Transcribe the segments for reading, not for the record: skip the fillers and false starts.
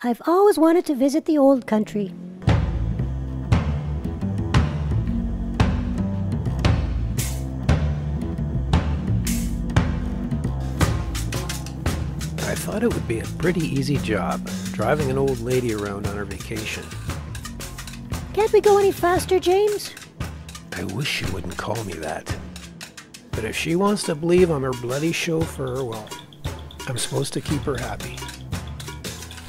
I've always wanted to visit the old country. I thought it would be a pretty easy job, driving an old lady around on her vacation. Can't we go any faster, James? I wish she wouldn't call me that. But if she wants to believe I'm her bloody chauffeur, well, I'm supposed to keep her happy.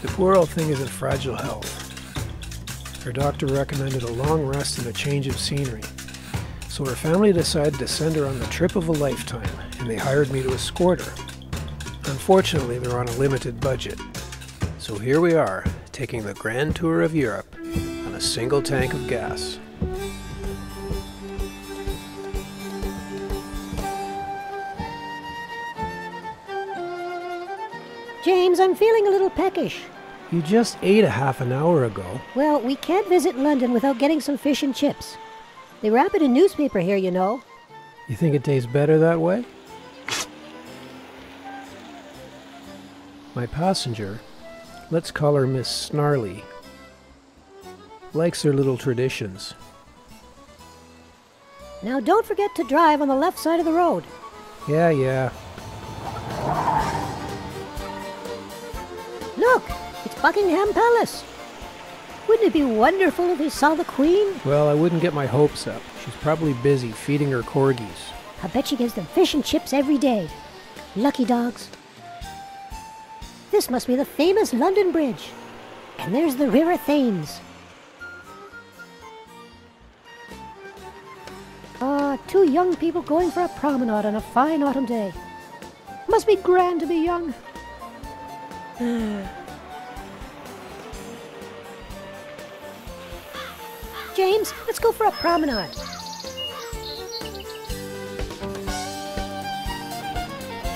The poor old thing is in fragile health. Her doctor recommended a long rest and a change of scenery. So her family decided to send her on the trip of a lifetime, and they hired me to escort her. Unfortunately, they're on a limited budget. So here we are, taking the grand tour of Europe on a single tank of gas. James, I'm feeling a little peckish. You just ate a half an hour ago. Well, we can't visit London without getting some fish and chips. They wrap it in newspaper here, you know. You think it tastes better that way? My passenger, let's call her Miss Snarly, likes her little traditions. Now don't forget to drive on the left side of the road. Yeah. Look, it's Buckingham Palace. Wouldn't it be wonderful if we saw the Queen? Well, I wouldn't get my hopes up. She's probably busy feeding her corgis. I bet she gives them fish and chips every day. Lucky dogs. This must be the famous London Bridge. And there's the River Thames. Two young people going for a promenade on a fine autumn day. Must be grand to be young. James, let's go for a promenade.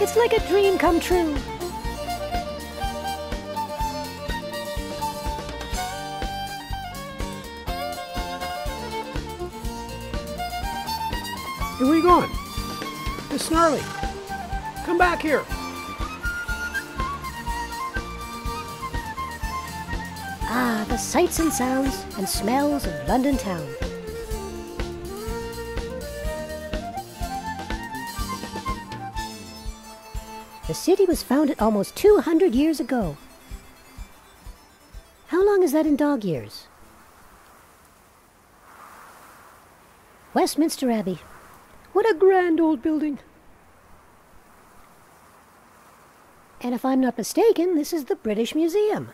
It's like a dream come true. Where are we going? Miss Snarly, come back here. Ah, the sights and sounds and smells of London town. The city was founded almost 200 years ago. How long is that in dog years? Westminster Abbey. What a grand old building. And if I'm not mistaken, this is the British Museum.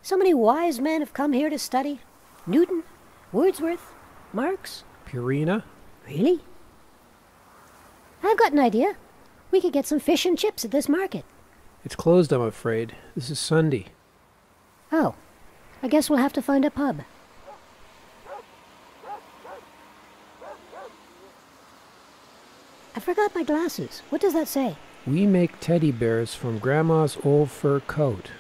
So many wise men have come here to study. Newton, Wordsworth, Marx. Purina? Really? I've got an idea. We could get some fish and chips at this market. It's closed, I'm afraid. This is Sunday. Oh, I guess we'll have to find a pub. I forgot my glasses. What does that say? We make teddy bears from Grandma's old fur coat.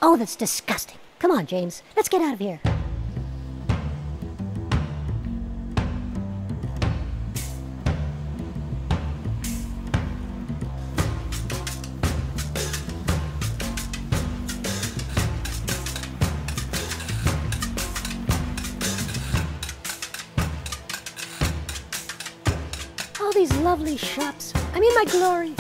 Oh, that's disgusting. Come on, James. Let's get out of here. All these lovely shops. I'm in my glory.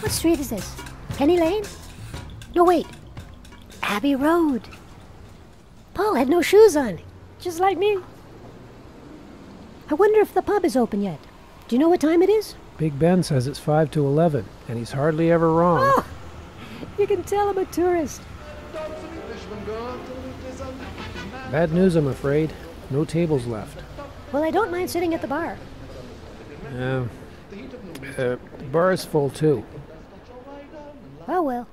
What street is this? Penny Lane? No, wait. Abbey Road. Paul had no shoes on, just like me. I wonder if the pub is open yet. Do you know what time it is? Big Ben says it's 5 to 11, and he's hardly ever wrong. Oh, you can tell I'm a tourist. Bad news, I'm afraid. No tables left. Well, I don't mind sitting at the bar. The bar is full, too. Oh, well.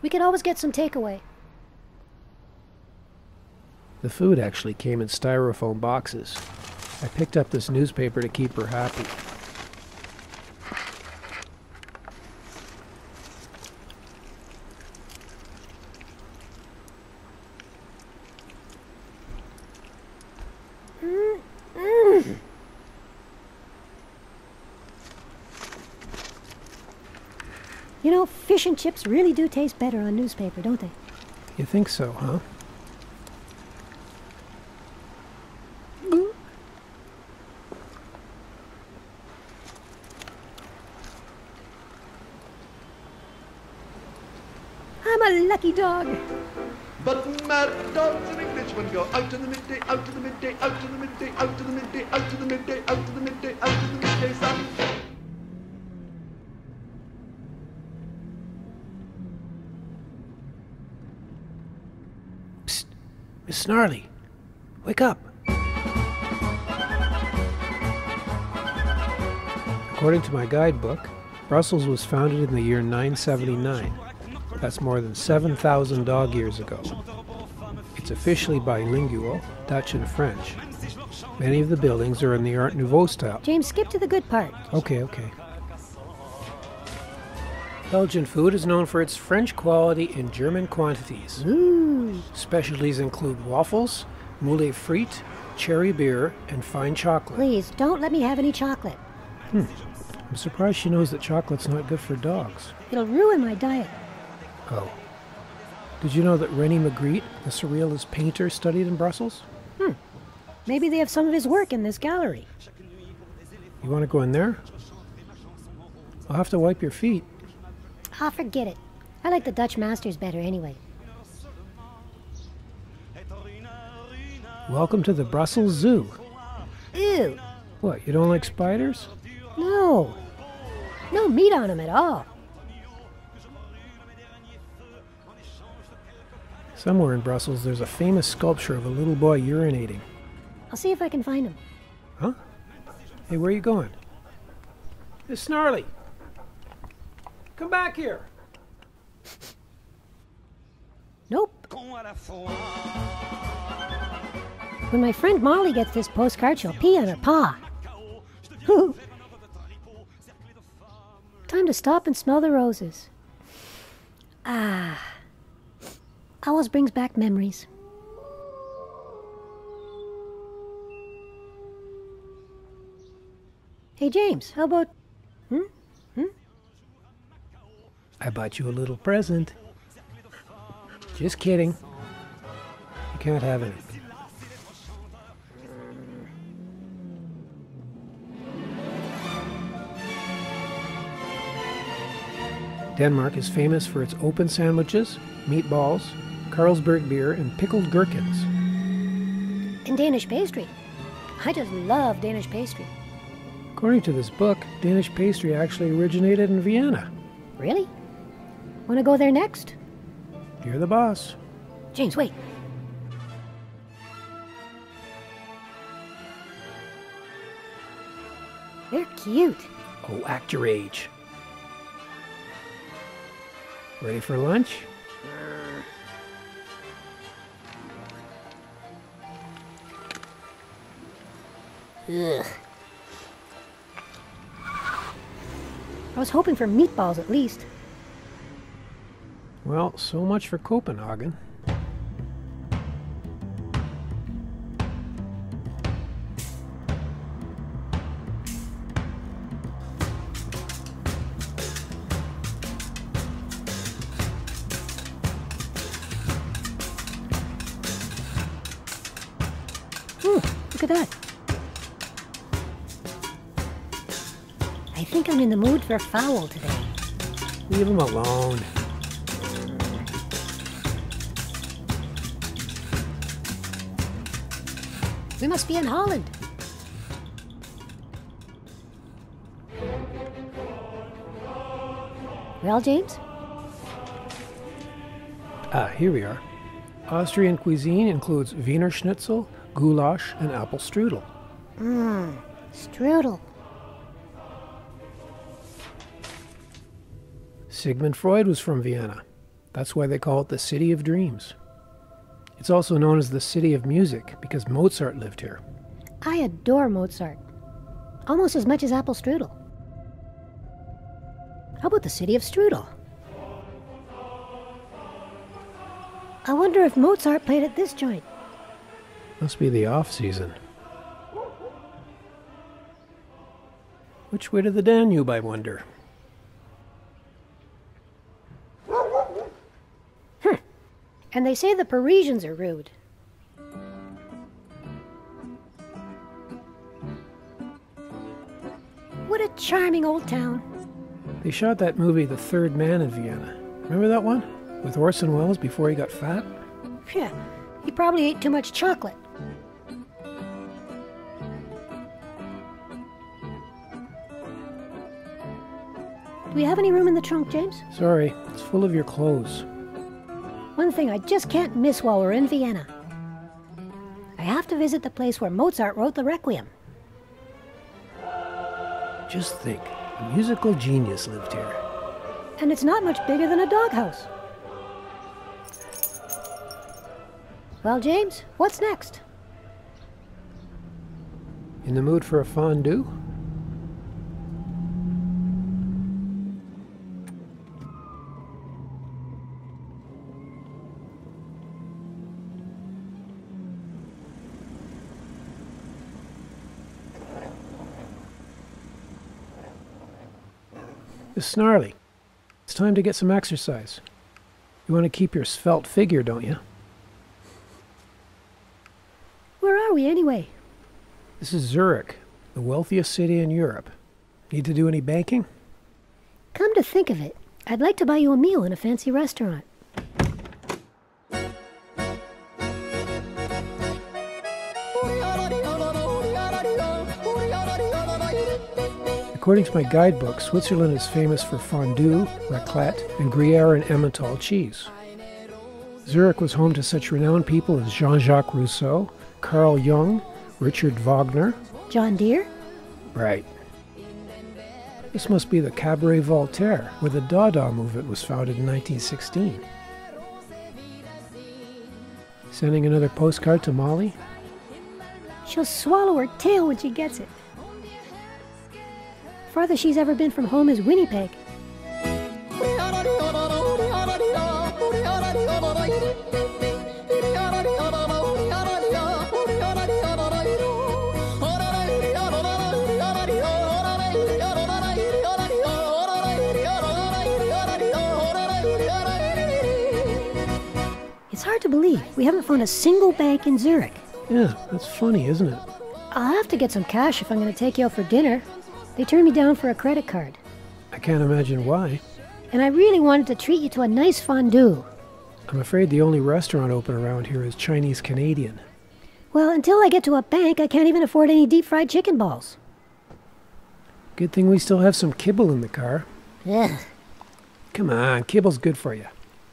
We could always get some takeaway. The food actually came in styrofoam boxes. I picked up this newspaper to keep her happy. You know, fish and chips really do taste better on newspaper, don't they? You think so, huh? I'm a lucky dog. But mad dogs and Englishmen go out to the midday, out to the midday, out to the midday, out to the midday, out to the midday, out to the midday, out to the midday sun. Psst! Miss Snarly! Wake up! According to my guidebook, Brussels was founded in the year 979. That's more than 7,000 dog years ago. It's officially bilingual, Dutch and French. Many of the buildings are in the Art Nouveau style. James, skip to the good part. Okay. Belgian food is known for its French quality in German quantities. Ooh. Specialties include waffles, moule frite, cherry beer, and fine chocolate. Please, don't let me have any chocolate. I'm surprised she knows that chocolate's not good for dogs. It'll ruin my diet. Oh. Did you know that René Magritte, the surrealist painter, studied in Brussels? Maybe they have some of his work in this gallery. You want to go in there? I'll have to wipe your feet. Ah, forget it. I like the Dutch masters better anyway. Welcome to the Brussels Zoo. Ew. What, you don't like spiders? No. No meat on them at all. Somewhere in Brussels there's a famous sculpture of a little boy urinating. I'll see if I can find him. Huh? Hey, where are you going? Miss Snarly! Come back here! Nope. When my friend Molly gets this postcard, she'll pee on her paw. Time to stop and smell the roses. Ah. Always brings back memories. Hey, James, how about... I bought you a little present. Just kidding. You can't have any. Denmark is famous for its open sandwiches, meatballs, Carlsberg beer, and pickled gherkins. And Danish pastry. I just love Danish pastry. According to this book, Danish pastry actually originated in Vienna. Really? Want to go there next? You're the boss. James, wait. They're cute. Oh, act your age. Ready for lunch? Ugh. I was hoping for meatballs at least. Well, so much for Copenhagen. Ooh, look at that. I think I'm in the mood for fowl today. Leave him alone. We must be in Holland. Well, James? Here we are. Austrian cuisine includes Wiener Schnitzel, goulash, and apple strudel. Strudel. Sigmund Freud was from Vienna. That's why they call it the City of Dreams. It's also known as the City of Music because Mozart lived here. I adore Mozart. Almost as much as apple strudel. How about the city of Strudel? I wonder if Mozart played at this joint. Must be the off-season. Which way to the Danube, I wonder? And they say the Parisians are rude. What a charming old town. They shot that movie The Third Man in Vienna. Remember that one? With Orson Welles before he got fat? Yeah, he probably ate too much chocolate. Do we have any room in the trunk, James? Sorry, it's full of your clothes. One thing I just can't miss while we're in Vienna. I have to visit the place where Mozart wrote the Requiem. Just think, a musical genius lived here. And it's not much bigger than a doghouse. Well, James, what's next? In the mood for a fondue? It's Snarly. It's time to get some exercise. You want to keep your svelte figure, don't you? Where are we, anyway? This is Zurich, the wealthiest city in Europe. Need to do any banking? Come to think of it, I'd like to buy you a meal in a fancy restaurant. According to my guidebook, Switzerland is famous for fondue, raclette, and Gruyere and Emmental cheese. Zurich was home to such renowned people as Jean-Jacques Rousseau, Carl Jung, Richard Wagner. John Deere? Right. This must be the Cabaret Voltaire, where the Dada movement was founded in 1916. Sending another postcard to Molly? She'll swallow her tail when she gets it. Farthest she's ever been from home is Winnipeg. It's hard to believe we haven't found a single bank in Zurich. Yeah, that's funny, isn't it? I'll have to get some cash if I'm going to take you out for dinner. They turned me down for a credit card. I can't imagine why. And I really wanted to treat you to a nice fondue. I'm afraid the only restaurant open around here is Chinese Canadian. Well, until I get to a bank, I can't even afford any deep-fried chicken balls. Good thing we still have some kibble in the car. Ugh. Come on, kibble's good for you.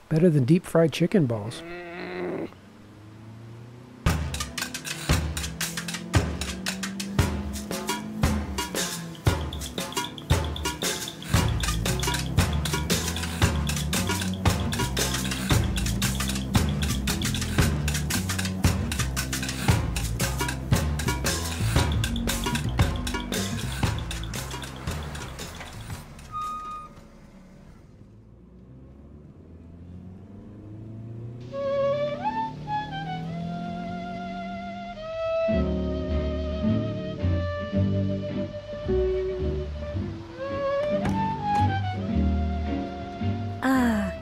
Better than deep-fried chicken balls.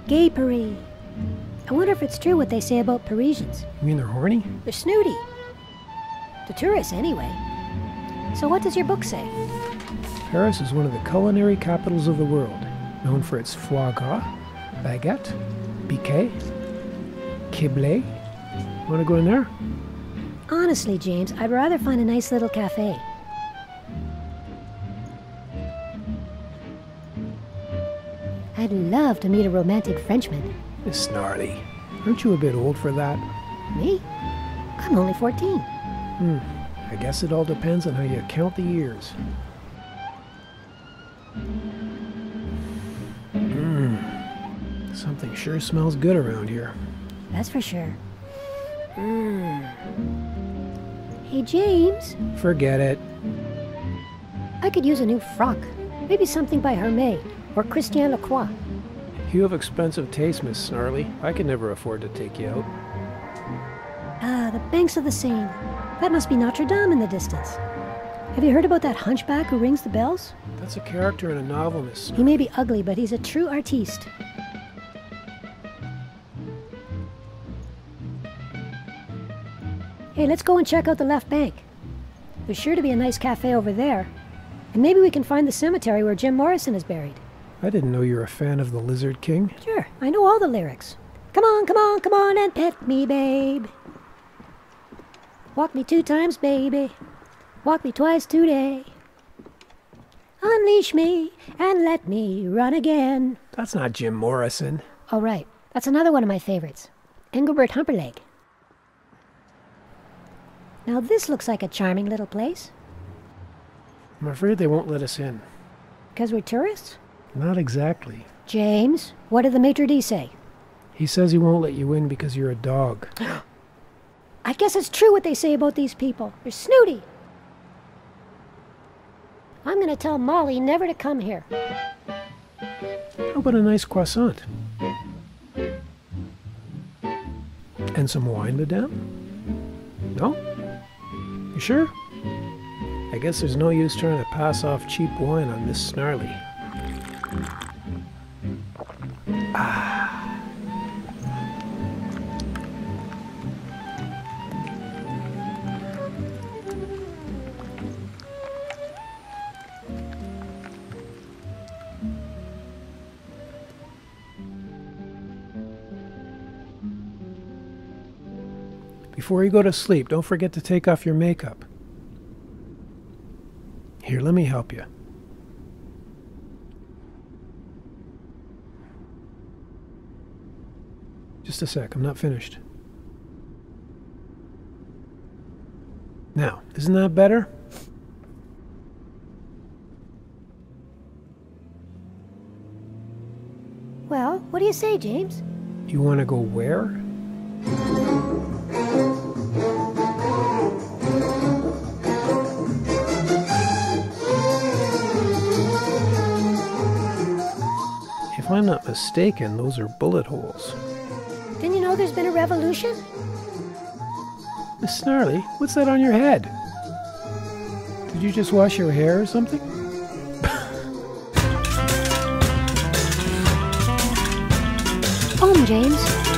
Gay parade. I wonder if it's true what they say about Parisians. You mean they're horny? They're snooty. To tourists, anyway. So what does your book say? Paris is one of the culinary capitals of the world, known for its foie gras, baguette, biquet, kibble. Want to go in there? Honestly, James, I'd rather find a nice little cafe. I'd love to meet a romantic Frenchman. Miss Snarly, aren't you a bit old for that? Me? I'm only 14. I guess it all depends on how you count the years. Something sure smells good around here. That's for sure. Hey, James. Forget it. I could use a new frock. Maybe something by Hermès or Christian Lacroix. You have expensive taste, Miss Snarly. I could never afford to take you out. Ah, the banks of the Seine. That must be Notre Dame in the distance. Have you heard about that hunchback who rings the bells? That's a character in a novel, Miss. He may be ugly, but he's a true artiste. Hey, let's go and check out the left bank. There's sure to be a nice cafe over there. And maybe we can find the cemetery where Jim Morrison is buried. I didn't know you were a fan of the Lizard King. Sure, I know all the lyrics. Come on, come on, come on and pet me, babe. Walk me 2 times, baby. Walk me twice today. Unleash me and let me run again. That's not Jim Morrison. Oh, right. That's another one of my favorites. Engelbert Humperdinck. Now this looks like a charming little place. I'm afraid they won't let us in. Because we're tourists? Not exactly. James, what did the maitre d' say? He says he won't let you in because you're a dog. I guess it's true what they say about these people. They're snooty. I'm going to tell Molly never to come here. How about a nice croissant? And some wine, madame? No? You sure? I guess there's no use trying to pass off cheap wine on Miss Snarly. Before you go to sleep, don't forget to take off your makeup. Here, let me help you. Just a sec, I'm not finished. Now, isn't that better? Well, what do you say, James? You want to go where? If I'm not mistaken, those are bullet holes. Didn't you know there's been a revolution? Miss Snarly, what's that on your head? Did you just wash your hair or something? Home, James.